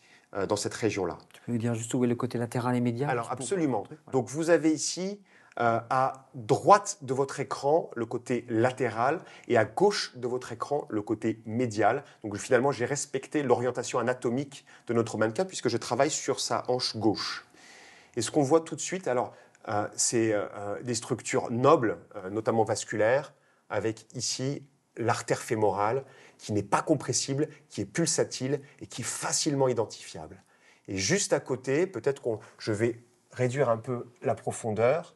dans cette région-là.
Tu peux nous dire juste où est le côté latéral et médial?
Alors absolument. Donc vous avez ici à droite de votre écran le côté latéral et à gauche de votre écran le côté médial. Donc finalement, j'ai respecté l'orientation anatomique de notre mannequin puisque je travaille sur sa hanche gauche. Et ce qu'on voit tout de suite, alors c'est des structures nobles, notamment vasculaires, avec ici l'artère fémorale qui n'est pas compressible, qui est pulsatile et qui est facilement identifiable. Et juste à côté, peut-être que je vais réduire un peu la profondeur.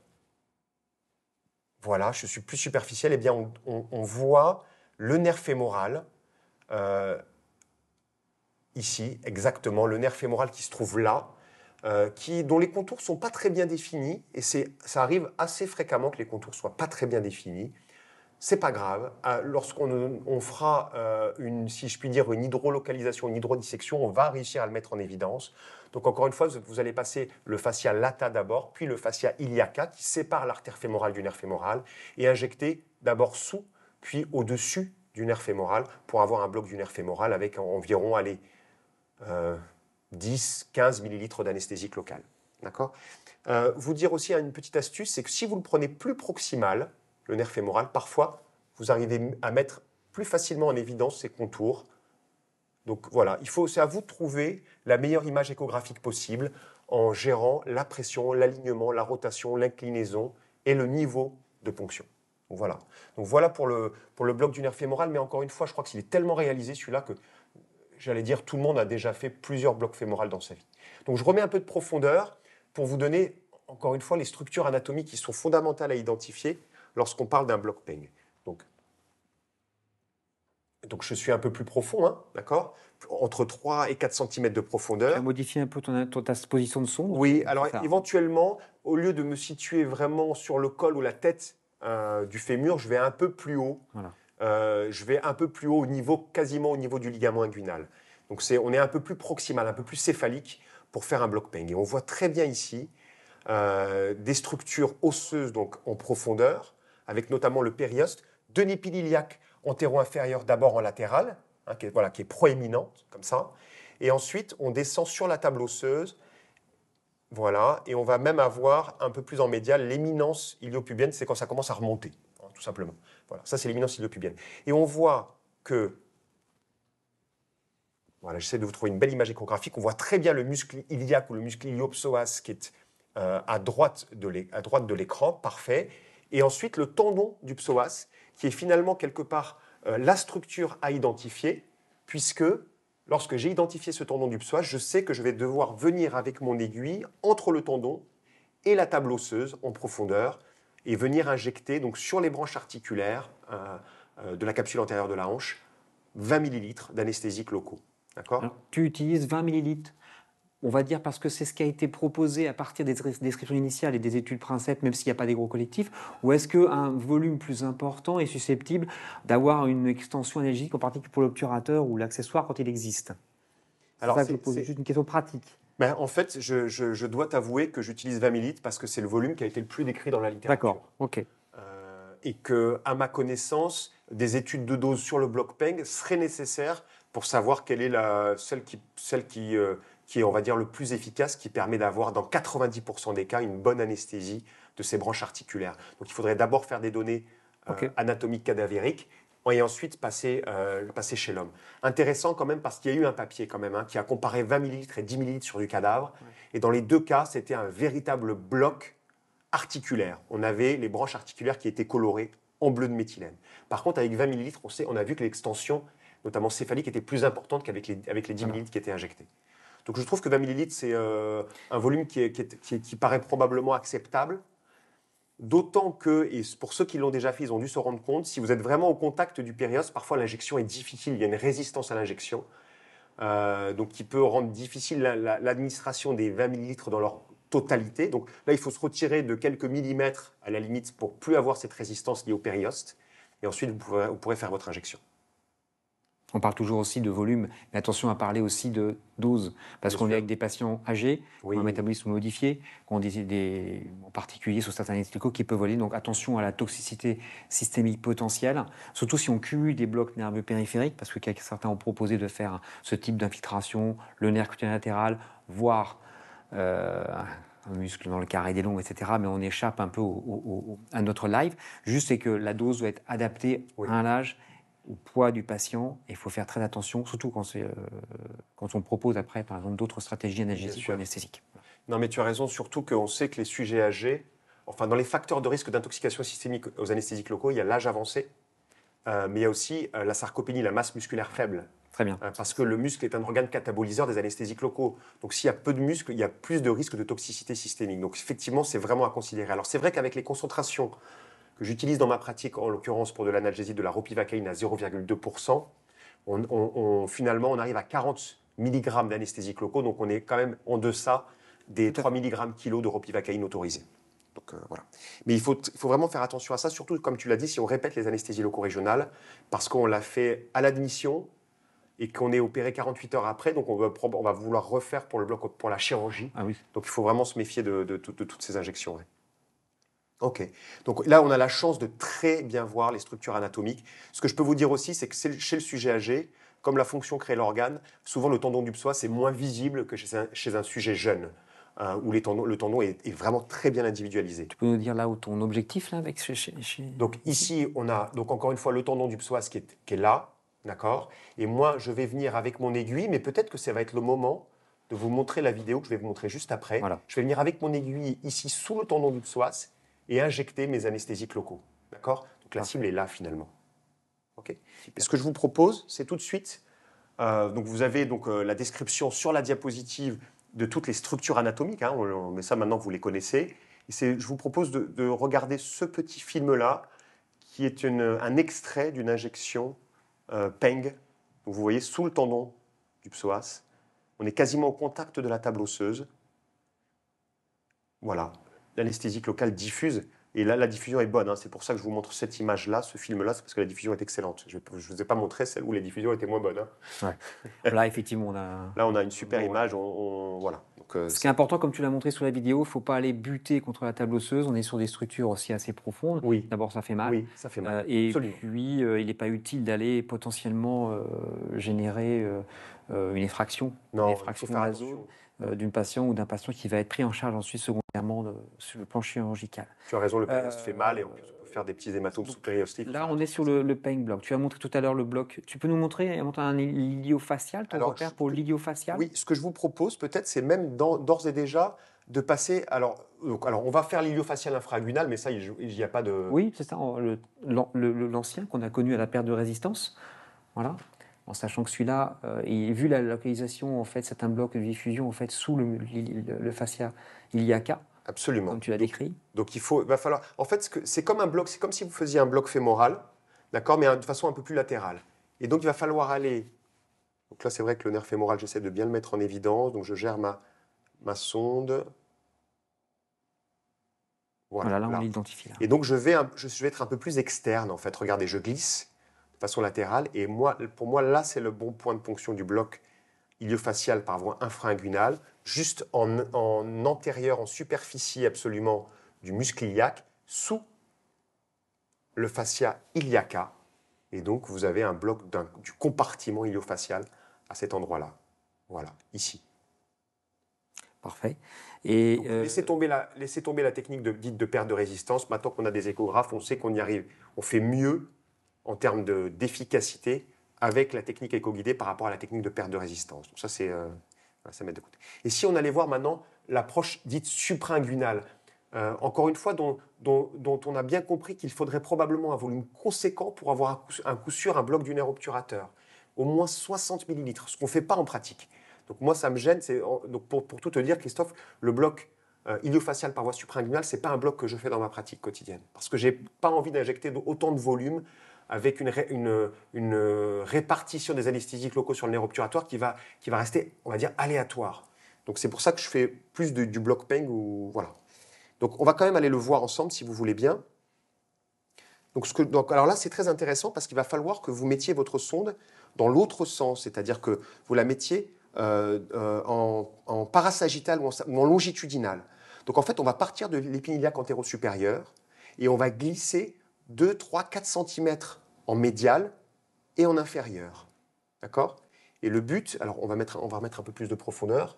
Voilà, je suis plus superficiel. Eh bien, on voit le nerf fémoral, ici, exactement, le nerf fémoral qui se trouve là, dont les contours ne sont pas très bien définis. Et ça arrive assez fréquemment que les contours ne soient pas très bien définis. C'est pas grave. Lorsqu'on fera, si je puis dire, une hydrolocalisation, une hydrodissection, on va réussir à le mettre en évidence. Donc encore une fois, vous allez passer le fascia lata d'abord, puis le fascia iliaca qui sépare l'artère fémorale du nerf fémoral et injecter d'abord sous, puis au-dessus du nerf fémoral pour avoir un bloc du nerf fémoral avec environ 10-15 millilitres d'anesthésique locale. D'accord ? Vous dire aussi une petite astuce, c'est que si vous le prenez plus proximal, le nerf fémoral, parfois, vous arrivez à mettre plus facilement en évidence ces contours. Donc voilà, c'est à vous de trouver la meilleure image échographique possible en gérant la pression, l'alignement, la rotation, l'inclinaison et le niveau de ponction. Donc voilà pour le bloc du nerf fémoral, mais encore une fois, je crois qu'il est tellement réalisé celui-là que, j'allais dire, tout le monde a déjà fait plusieurs blocs fémorales dans sa vie. Donc je remets un peu de profondeur pour vous donner, encore une fois, les structures anatomiques qui sont fondamentales à identifier lorsqu'on parle d'un bloc peigne. Donc je suis un peu plus profond, hein, d'accord ? Entre 3 et 4 cm de profondeur.
Tu as modifié un peu ta position de sonde?
Oui, alors éventuellement, au lieu de me situer vraiment sur le col ou la tête du fémur, je vais un peu plus haut.
Voilà.
Je vais un peu plus haut, quasiment au niveau du ligament inguinal. Donc on est un peu plus proximal, un peu plus céphalique pour faire un bloc peigne. Et on voit très bien ici des structures osseuses donc en profondeur, avec notamment le périoste, deux nippes iliaques antéro-inférieures d'abord en latéral, hein, qui est proéminente, comme ça. Et ensuite, on descend sur la table osseuse, voilà, et on va même avoir un peu plus en médial l'éminence iliopubienne, c'est quand ça commence à remonter, hein, tout simplement. Voilà, ça c'est l'éminence iliopubienne. Et on voit que, voilà, j'essaie de vous trouver une belle image échographique, on voit très bien le muscle iliaque ou le muscle iliopsoas qui est à droite de l'écran, parfait. Et ensuite, le tendon du psoas, qui est finalement quelque part la structure à identifier, puisque lorsque j'ai identifié ce tendon du psoas, je sais que je vais devoir venir avec mon aiguille entre le tendon et la table osseuse en profondeur et venir injecter donc, sur les branches articulaires de la capsule antérieure de la hanche 20 ml d'anesthésiques locaux. D'accord ?
Alors, tu utilises 20 millilitres. On va dire parce que c'est ce qui a été proposé à partir des descriptions initiales et des études Princeps, même s'il n'y a pas des gros collectifs, ou est-ce qu'un volume plus important est susceptible d'avoir une extension analgésique, en particulier pour l'obturateur ou l'accessoire quand il existe?
Alors,
c'est juste une question pratique.
Ben, en fait, je dois t'avouer que j'utilise 20 ml parce que c'est le volume qui a été le plus décrit dans la littérature.
D'accord, ok.
Et que, à ma connaissance, des études de dose sur le bloc peigne seraient nécessaires pour savoir quelle est celle qui qui est, on va dire, le plus efficace, qui permet d'avoir, dans 90% des cas, une bonne anesthésie de ces branches articulaires. Donc il faudrait d'abord faire des données anatomiques cadavériques et ensuite passer chez l'homme. Intéressant quand même parce qu'il y a eu un papier quand même qui a comparé 20 millilitres et 10 millilitres sur du cadavre. Ouais. Et dans les deux cas, c'était un véritable bloc articulaire. On avait les branches articulaires qui étaient colorées en bleu de méthylène. Par contre, avec 20 millilitres, on a vu que l'extension, notamment céphalique, était plus importante qu'avec les 10 millilitres qui étaient injectés. Donc je trouve que 20 millilitres, c'est un volume qui paraît probablement acceptable. D'autant que, et pour ceux qui l'ont déjà fait, ils ont dû se rendre compte, si vous êtes vraiment au contact du périos, parfois l'injection est difficile, il y a une résistance à l'injection, donc qui peut rendre difficile l'administration des 20 millilitres dans leur totalité. Donc là, il faut se retirer de quelques millimètres à la limite pour plus avoir cette résistance liée au périoste. Et ensuite, vous pourrez faire votre injection.
On parle toujours aussi de volume, mais attention à parler aussi de dose, parce qu'on est avec des patients âgés, qui ont un métabolisme modifié, qui ont en particulier sur certains anesthésiques qui peuvent voler. Donc attention à la toxicité systémique potentielle, surtout si on cumule des blocs nerveux périphériques, parce que certains ont proposé de faire ce type d'infiltration, le nerf cutané latéral, voire un muscle dans le carré des longs, etc. Mais on échappe un peu à notre live. Juste c'est que la dose doit être adaptée à un âge, au poids du patient, et il faut faire très attention, surtout quand on propose après, par exemple, d'autres stratégies analgésiques ou anesthésiques.
Non, mais tu as raison, surtout qu'on sait que les sujets âgés, enfin, dans les facteurs de risque d'intoxication systémique aux anesthésiques locaux, il y a l'âge avancé, mais il y a aussi la sarcopénie, la masse musculaire faible.
Très bien.
Parce que le muscle est un organe catabolyseur des anesthésiques locaux. Donc s'il y a peu de muscles, il y a plus de risque de toxicité systémique. Donc effectivement, c'est vraiment à considérer. Alors c'est vrai qu'avec les concentrations que j'utilise dans ma pratique, en l'occurrence pour de l'analgésie de la ropivacaïne à 0,2%, finalement, on arrive à 40 mg d'anesthésiques locaux, donc on est quand même en deçà des 3 mg kg de ropivacaïne autorisée. Donc voilà. Mais il faut vraiment faire attention à ça, surtout, comme tu l'as dit, si on répète les anesthésies locaux régionales, parce qu'on l'a fait à l'admission et qu'on est opéré 48 heures après, donc on va vouloir refaire pour le bloc pour la chirurgie.
Ah oui.
Donc il faut vraiment se méfier de toutes ces injections. Ouais. Ok. Donc là, on a la chance de très bien voir les structures anatomiques. Ce que je peux vous dire aussi, c'est que chez le sujet âgé, comme la fonction crée l'organe, souvent le tendon du psoas c'est moins visible que chez un sujet jeune, où le tendon est vraiment très bien individualisé.
Tu peux nous dire là où ton objectif là avec
Donc ici, on a donc encore une fois le tendon du psoas qui est là, d'accord. Et moi, je vais venir avec mon aiguille, mais peut-être que ça va être le moment de vous montrer la vidéo que je vais vous montrer juste après. Voilà. Je vais venir avec mon aiguille ici sous le tendon du psoas et injecter mes anesthésiques locaux. D'accord? Donc la cible est là finalement. Okay. Et ce que je vous propose, c'est tout de suite, donc vous avez la description sur la diapositive de toutes les structures anatomiques, mais ça maintenant vous les connaissez. Et je vous propose de regarder ce petit film-là, qui est un extrait d'une injection PENG. Donc vous voyez sous le tendon du psoas, on est quasiment au contact de la table osseuse. Voilà. L'anesthésique locale diffuse. Et là, la diffusion est bonne. C'est pour ça que je vous montre cette image-là, ce film-là, c'est parce que la diffusion est excellente. Je ne vous ai pas montré celle où la diffusion était moins bonne.
Ouais. Là, effectivement,
on a une super image. Voilà. Donc,
ce qui est important, comme tu l'as montré sur la vidéo, il ne faut pas aller buter contre la table osseuse. On est sur des structures aussi assez profondes.
Oui.
D'abord, ça fait mal.
Oui, ça fait mal.
Et puis, il n'est pas utile d'aller potentiellement générer une effraction.
Non,
une effraction d'une patiente ou d'un patient qui va être pris en charge ensuite secondairement sur le plan chirurgical.
Tu as raison, le périoste fait mal et en plus on peut faire des petits hématomes sous-périostiques.
Là, on est sur le pain block. Tu as montré tout à l'heure le bloc. Tu peux nous montrer un iliofacial, ton repère pour l'iliofacial?
Oui, ce que je vous propose peut-être, c'est même d'ores et déjà de passer. Alors, on va faire l'iliofacial infrainguinal, mais ça, il n'y a pas de.
Oui, c'est ça, l'ancien qu'on a connu à la perte de résistance. Voilà. En sachant que celui-là, vu la localisation, en fait, c'est un bloc de diffusion en fait, sous le fascia iliaca.
Absolument.
Comme tu l'as décrit.
Donc va falloir. En fait, c'est comme un bloc, c'est comme si vous faisiez un bloc fémoral, d'accord, mais de façon un peu plus latérale. Et donc il va falloir aller. Donc là, c'est vrai que le nerf fémoral, j'essaie de bien le mettre en évidence. Donc je gère ma sonde.
Voilà, là on l'identifie.
Et donc je vais être un peu plus externe, en fait. Regardez, je glisse de façon latérale. Et pour moi, là, c'est le bon point de ponction du bloc iliofacial par voie infrainguinale, juste en antérieur, en superficie absolument du muscle iliaque, sous le fascia iliaca. Et donc, vous avez un bloc du compartiment iliofacial à cet endroit-là. Voilà, ici.
Parfait. Et
Donc, laissez tomber la technique dite de perte de résistance. Maintenant qu'on a des échographes, on sait qu'on y arrive. On fait mieux en termes d'efficacité avec la technique éco-guidée par rapport à la technique de perte de résistance. Donc ça, c'est ça met de côté. Et si on allait voir maintenant l'approche dite suprainguinale, encore une fois, dont on a bien compris qu'il faudrait probablement un volume conséquent pour avoir un coup sûr un bloc du nerf obturateur. Au moins 60 millilitres, ce qu'on ne fait pas en pratique. Donc moi, ça me gêne. Donc pour tout te dire, Christophe, le bloc iliofacial par voie suprainguinale, ce n'est pas un bloc que je fais dans ma pratique quotidienne. Parce que je n'ai pas envie d'injecter autant de volume avec une répartition des anesthésiques locaux sur le nerf obturatoire qui va rester, on va dire, aléatoire. Donc c'est pour ça que je fais plus du bloc peng. Voilà. Donc on va quand même aller le voir ensemble si vous voulez bien. Alors là, c'est très intéressant parce qu'il va falloir que vous mettiez votre sonde dans l'autre sens, c'est-à-dire que vous la mettiez en parasagittal ou en longitudinal. Donc en fait, on va partir de l'épiniliaque antéro-supérieur et on va glisser 2, 3, 4 cm en médial et en inférieur. D'accord? Et le but, alors on va remettre un peu plus de profondeur.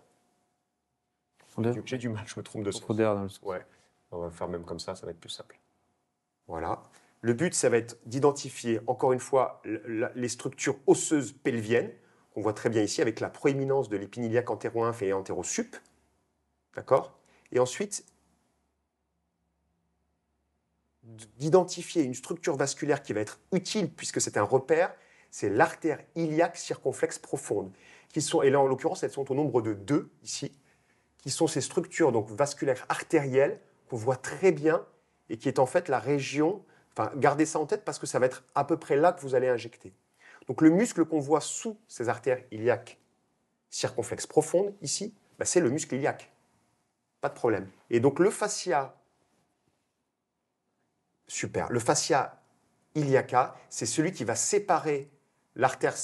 J'ai du mal, je me trompe de sens.
Profondeur dans le sens.
Ouais. On va faire même comme ça va être plus simple. Voilà. Le but, ça va être d'identifier, encore une fois, les structures osseuses pelviennes, qu'on voit très bien ici, avec la proéminence de l'épiniliaque antéro-inf et antéro-sup. D'accord? Et ensuite, d'identifier une structure vasculaire qui va être utile, puisque c'est un repère, c'est l'artère iliaque circonflexe profonde. Et là, en l'occurrence, elles sont au nombre de 2, ici, qui sont ces structures donc, vasculaires artérielles qu'on voit très bien et qui est en fait la région. Enfin, gardez ça en tête parce que ça va être à peu près là que vous allez injecter. Donc le muscle qu'on voit sous ces artères iliaques circonflexes profondes, ici, c'est le muscle iliaque. Pas de problème. Et donc le fascia, super, le fascia iliaca, c'est celui qui va séparer l'artère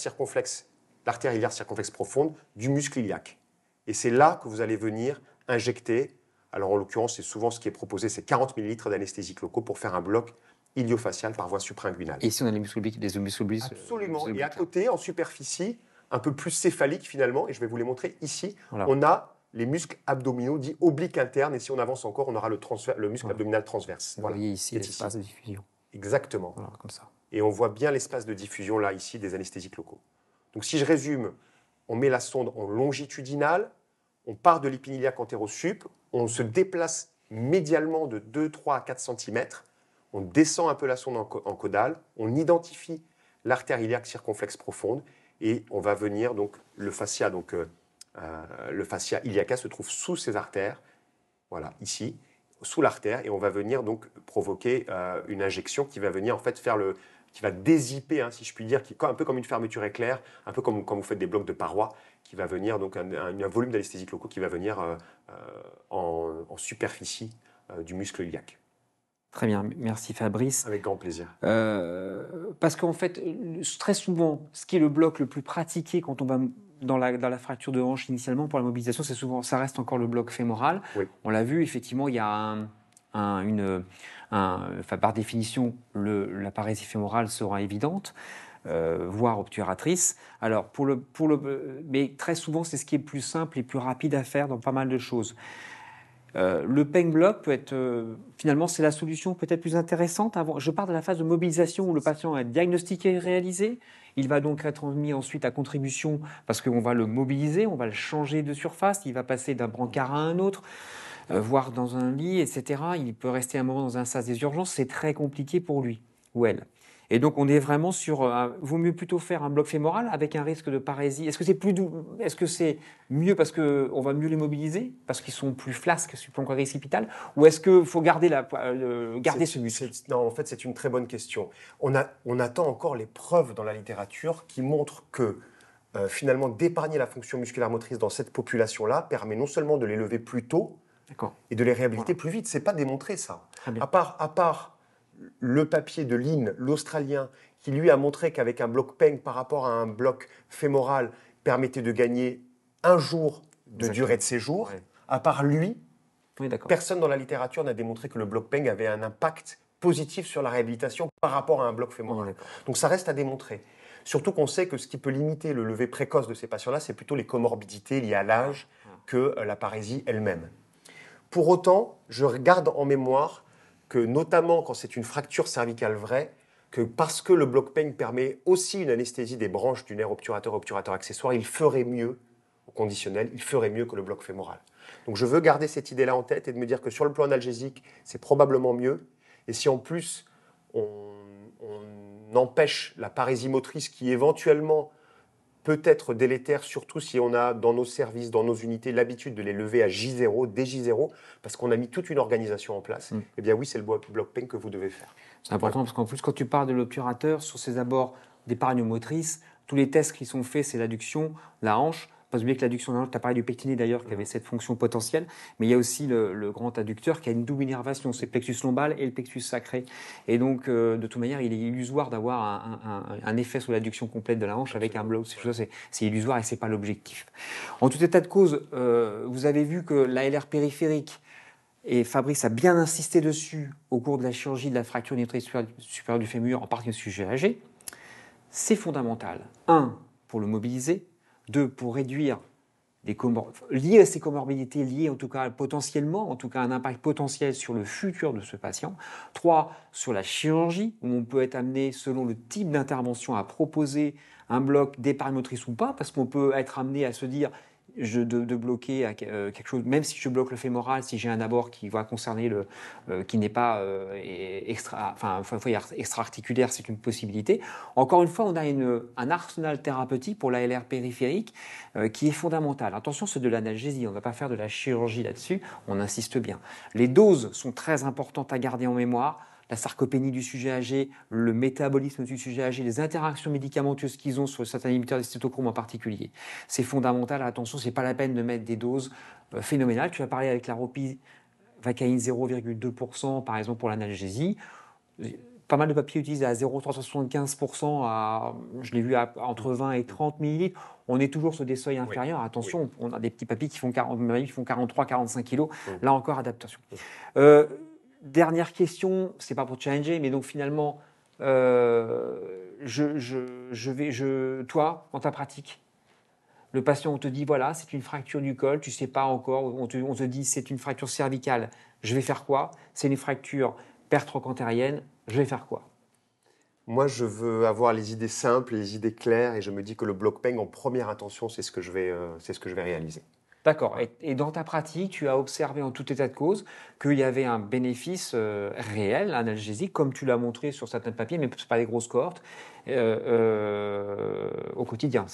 iliaque circonflexe profonde du muscle iliaque. Et c'est là que vous allez venir injecter. Alors en l'occurrence, c'est souvent ce qui est proposé, c'est 40 ml d'anesthésiques locaux pour faire un bloc iliofacial par voie suprainguinale.
Et ici, on a les muscles obliques, les muscles obliques.
Absolument. Et à côté, en superficie, un peu plus céphalique finalement, et je vais vous les montrer ici,
voilà.
On a les muscles abdominaux dits obliques internes, et si on avance encore, on aura le muscle abdominal transverse.
Vous voyez ici l'espace de diffusion.
Exactement.
Voilà, comme ça.
Et on voit bien l'espace de diffusion là, ici, des anesthésiques locaux. Donc si je résume, on met la sonde en longitudinal, on part de l'épiniliaque antéro-sup, on se déplace médialement de 2, 3 à 4 cm, on descend un peu la sonde en caudale, on identifie l'artère iliaque circonflexe profonde et on va venir, donc le fascia iliaca se trouve sous ces artères, voilà, ici, sous l'artère, et on va venir donc provoquer une injection qui va venir en fait qui va dézipper, si je puis dire, un peu comme une fermeture éclair, un peu comme quand vous faites des blocs de parois, qui va venir, donc un volume d'anesthésiques locaux qui va venir en superficie du muscle iliaque.
Très bien, merci Fabrice.
Avec grand plaisir.
Parce qu'en fait, très souvent, ce qui est le bloc le plus pratiqué quand on va dans la fracture de hanche initialement pour la mobilisation, ça reste encore le bloc fémoral.
Oui.
On l'a vu, effectivement, il y a par définition, la parésie fémorale sera évidente, voire obturatrice. Alors, mais très souvent, c'est ce qui est plus simple et plus rapide à faire dans pas mal de choses. Le peng block peut être, finalement, c'est la solution peut-être plus intéressante. Je pars de la phase de mobilisation où le patient est diagnostiqué et réalisé. Il va donc être mis ensuite à contribution parce qu'on va le mobiliser, on va le changer de surface, il va passer d'un brancard à un autre, voire dans un lit, etc. Il peut rester un moment dans un sas des urgences, c'est très compliqué pour lui ou elle. Et donc, on est vraiment sur. Vaut mieux plutôt faire un bloc fémoral avec un risque de parésie. Est-ce que c'est plus doux? Est-ce que c'est mieux parce qu'on va mieux les mobiliser, parce qu'ils sont plus flasques sur le plan quadricipital? Ou est-ce qu'il faut garder ce muscle?
Non, en fait, c'est une très bonne question. On attend encore les preuves dans la littérature qui montrent que finalement, d'épargner la fonction musculaire motrice dans cette population-là permet non seulement de les lever plus tôt et de les réhabiliter plus vite. Ce n'est pas démontré, ça. À part le papier de Lin, l'Australien, qui lui a montré qu'avec un bloc peng par rapport à un bloc fémoral permettait de gagner 1 jour de durée de séjour. Ouais. À part lui, personne dans la littérature n'a démontré que le bloc peng avait un impact positif sur la réhabilitation par rapport à un bloc fémoral. Donc ça reste à démontrer. Surtout qu'on sait que ce qui peut limiter le lever précoce de ces patients-là, c'est plutôt les comorbidités liées à l'âge que la parésie elle-même. Pour autant, je garde en mémoire que, notamment quand c'est une fracture cervicale vraie, que parce que le bloc peigne permet aussi une anesthésie des branches du nerf obturateur accessoire, il ferait mieux, au conditionnel, il ferait mieux que le bloc fémoral. Donc je veux garder cette idée-là en tête et de me dire que sur le plan analgésique, c'est probablement mieux. Et si en plus on empêche la parésie motrice qui éventuellement peut être délétère, surtout si on a dans nos services, dans nos unités, l'habitude de les lever à J0, DJ0, parce qu'on a mis toute une organisation en place, eh bien oui, c'est le bloc peigne que vous devez faire.
C'est important parce qu'en plus, quand tu parles de l'obturateur, sur ses abords d'épargne motrice, tous les tests qui sont faits, c'est l'adduction, la hanche. Pas oublier que l'adduction de la hanche, tu as parlé du pectiné d'ailleurs, qui avait cette fonction potentielle, mais il y a aussi le grand adducteur qui a une double innervation, c'est le plexus lombal et le plexus sacré. Et donc, de toute manière, il est illusoire d'avoir un effet sur l'adduction complète de la hanche avec un bloc. C'est illusoire et ce n'est pas l'objectif. En tout état de cause, vous avez vu que l'ALR périphérique, et Fabrice a bien insisté dessus au cours de la chirurgie de la fracture supérieure du fémur, en particulier sujet âgé, c'est fondamental. 1, pour le mobiliser. 2, pour réduire liées à ces comorbidités, liées en tout cas potentiellement, en tout cas un impact potentiel sur le futur de ce patient. 3, sur la chirurgie, où on peut être amené, selon le type d'intervention, à proposer un bloc d'épargne motrice ou pas, parce qu'on peut être amené à se dire de bloquer quelque chose, même si je bloque le fémoral, si j'ai un abord qui va concerner qui n'est pas extra-articulaire, c'est une possibilité. Encore une fois, on a un arsenal thérapeutique pour l'ALR périphérique qui est fondamental. Attention, c'est de l'analgésie, on ne va pas faire de la chirurgie là-dessus, on insiste bien. Les doses sont très importantes à garder en mémoire. La sarcopénie du sujet âgé, le métabolisme du sujet âgé, les interactions médicamenteuses qu'ils ont sur certains inhibiteurs des cytochromes en particulier. C'est fondamental, attention, ce n'est pas la peine de mettre des doses phénoménales. Tu vas parler avec la ropivacaïne 0,2% par exemple pour l'analgésie. Pas mal de papiers utilisés à 0,375%, je l'ai vu entre 20 et 30 millilitres. On est toujours sur des seuils inférieurs. Attention, on a des petits papiers qui font 43-45 kilos. Là encore, adaptation. Dernière question, c'est pas pour te challenger, mais donc finalement, toi, dans ta pratique, le patient, on te dit, voilà, c'est une fracture du col, tu sais pas encore, on te dit, c'est une fracture cervicale, je vais faire quoi? C'est une fracture pertrocantérienne, je vais faire quoi?
Moi, je veux avoir les idées simples, les idées claires, et je me dis que le bloc peigne, en première intention, c'est ce que je vais réaliser.
D'accord. Et dans ta pratique, tu as observé en tout état de cause qu'il y avait un bénéfice réel, analgésique, comme tu l'as montré sur certains papiers, mais ce n'est pas des grosses cohortes, au quotidien.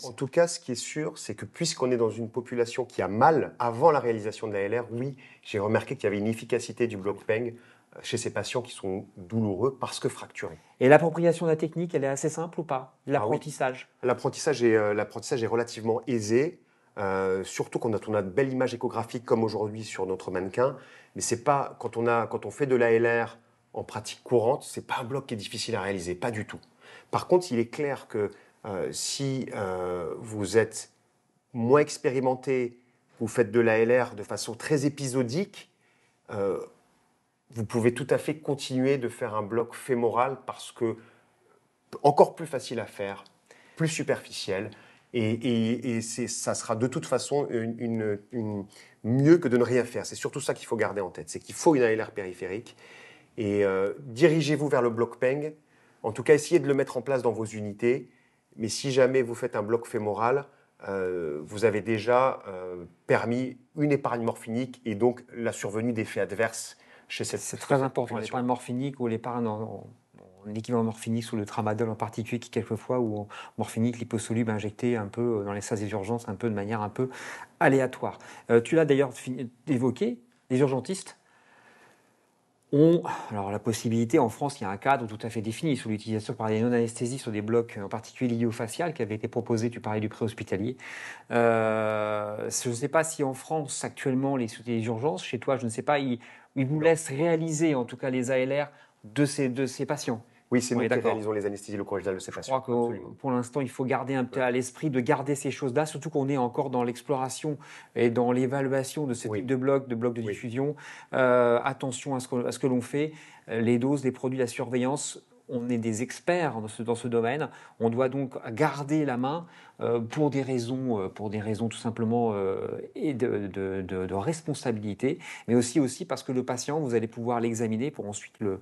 En tout cas, ce qui est sûr, c'est que puisqu'on est dans une population qui a mal avant la réalisation de la LR, oui, j'ai remarqué qu'il y avait une efficacité du bloc peigne chez ces patients qui sont douloureux parce que fracturés.
Et l'appropriation de la technique, elle est assez simple ou pas? L'apprentissage?
Oui. L'apprentissage est relativement aisé. Surtout quand on a de belles images échographiques comme aujourd'hui sur notre mannequin, mais c'est pas quand on fait de l'ALR en pratique courante, c'est pas un bloc qui est difficile à réaliser, pas du tout. Par contre, il est clair que si vous êtes moins expérimenté, vous faites de l'ALR de façon très épisodique, vous pouvez tout à fait continuer de faire un bloc fémoral parce que encore plus facile à faire, plus superficiel. Et ça sera de toute façon mieux que de ne rien faire. C'est surtout ça qu'il faut garder en tête. C'est qu'il faut une ALR périphérique. Et dirigez-vous vers le bloc peigne. En tout cas, essayez de le mettre en place dans vos unités. Mais si jamais vous faites un bloc fémoral, vous avez déjà permis une épargne morphinique et donc la survenue d'effets adverses chez cette
population. C'est très important, l'épargne morphinique ou l'épargne l'équivalent morphinique sous le tramadol en particulier qui quelquefois ou morphinique liposoluble injecté un peu dans les salles des urgences un peu de manière un peu aléatoire. Tu l'as d'ailleurs évoqué, les urgentistes ont alors la possibilité en France, il y a un cadre tout à fait défini sur l'utilisation par les non-anesthésies sur des blocs en particulier iliofacial qui avait été proposé, tu parlais du préhospitalier. Je ne sais pas si en France actuellement les urgences, chez toi je ne sais pas, ils vous laissent réaliser en tout cas les ALR de ces patients.
Oui, c'est nous qui réalisons les anesthésies locoroïdales de ces patients.
Je crois que pour l'instant, il faut garder un peu à l'esprit de garder ces choses-là, surtout qu'on est encore dans l'exploration et dans l'évaluation de ce type de blocs de diffusion. Attention à ce que l'on fait, les doses, les produits, la surveillance. on est des experts dans ce domaine. On doit donc garder la main pour des raisons tout simplement et de responsabilité, mais aussi parce que le patient, vous allez pouvoir l'examiner pour ensuite le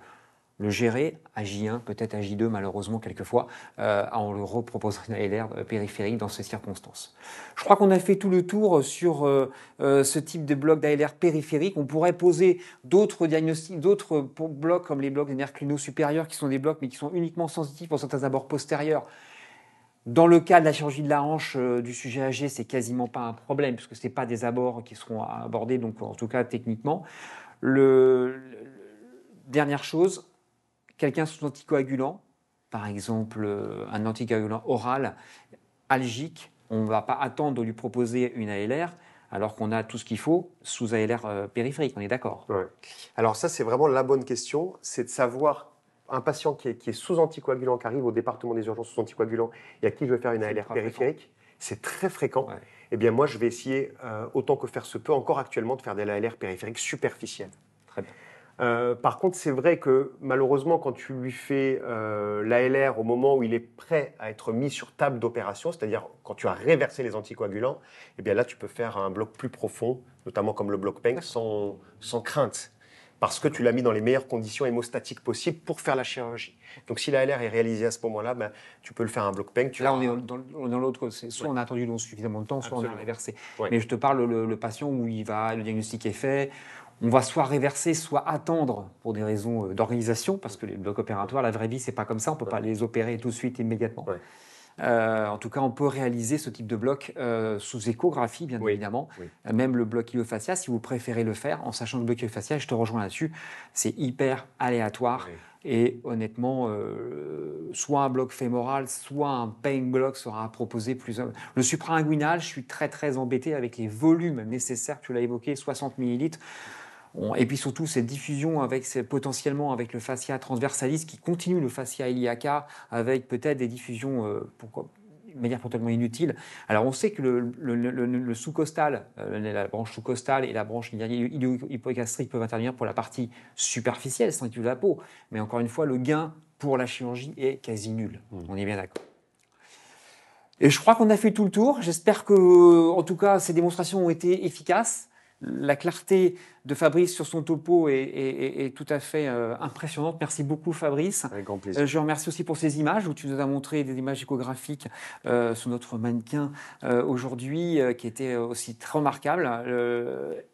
gérer à J1, peut-être à J2 malheureusement quelquefois, en le reproposant une ALR périphérique dans ces circonstances. Je crois qu'on a fait tout le tour sur ce type de bloc d'ALR périphérique. On pourrait poser d'autres diagnostics, d'autres blocs comme les blocs des nerfs clinaux supérieurs qui sont des blocs mais qui sont uniquement sensitifs pour certains abords postérieurs. Dans le cas de la chirurgie de la hanche du sujet âgé, c'est quasiment pas un problème puisque ce n'est pas des abords qui seront abordés, donc en tout cas techniquement. Dernière chose, quelqu'un sous anticoagulant, par exemple un anticoagulant oral, algique, on ne va pas attendre de lui proposer une ALR alors qu'on a tout ce qu'il faut sous ALR périphérique, on est d'accord?
Ouais. Alors ça, c'est vraiment la bonne question, c'est de savoir un patient qui est sous anticoagulant, qui arrive au département des urgences sous anticoagulant et à qui je vais faire une ALR périphérique, c'est très fréquent. Ouais. Eh bien moi, je vais essayer, autant que faire se peut, encore actuellement, de faire des ALR périphériques superficielles.
Très bien.
Par contre, c'est vrai que malheureusement, quand tu lui fais l'ALR au moment où il est prêt à être mis sur table d'opération, c'est-à-dire quand tu as réversé les anticoagulants, eh bien là, tu peux faire un bloc plus profond, notamment comme le bloc PENC, sans crainte, parce que tu l'as mis dans les meilleures conditions hémostatiques possibles pour faire la chirurgie. Donc si l'ALR est réalisée à ce moment-là, ben, tu peux le faire un bloc PENC.
Là, on est dans l'autre, soit on a attendu suffisamment de temps, soit
Absolument.
on a réversé.
Ouais.
Mais je te parle le patient où le diagnostic est fait. On va soit réverser, soit attendre pour des raisons d'organisation, parce que les blocs opératoires, la vraie vie, c'est pas comme ça, on ne peut pas les opérer tout de suite, immédiatement.
Ouais.
En tout cas, on peut réaliser ce type de bloc sous échographie, bien évidemment. Oui. Même le bloc iliofascial, si vous préférez le faire, en sachant que le bloc iliofascial, je te rejoins là-dessus, c'est hyper aléatoire. Oui. Et honnêtement, soit un bloc fémoral, soit un pain block sera proposé plus. Le suprainguinal, je suis très très embêté avec les volumes nécessaires, tu l'as évoqué, 60 millilitres. Et puis surtout cette diffusion potentiellement avec le fascia transversalis qui continue le fascia iliaca avec peut-être des diffusions de manière totalement inutile. Alors on sait que le sous-costal, la branche sous-costale et la branche ilio-hypogastrique peuvent intervenir pour la partie superficielle, sensitive de la peau. Mais encore une fois, le gain pour la chirurgie est quasi nul. On est bien d'accord. Et je crois qu'on a fait tout le tour. J'espère que, en tout cas, ces démonstrations ont été efficaces. La clarté de Fabrice sur son topo est tout à fait impressionnante. Merci beaucoup, Fabrice.
Avec grand plaisir.
Je remercie aussi pour ces images où tu nous as montré des images échographiques sur notre mannequin aujourd'hui qui étaient aussi très remarquables.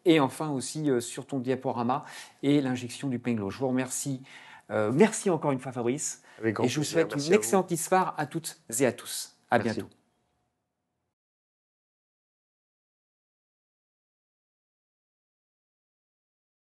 Et enfin aussi sur ton diaporama et l'injection du pinglo. Je vous remercie. Merci encore une fois, Fabrice.
Avec grand
et je vous souhaite une excellente histoire à toutes et à tous. À bientôt.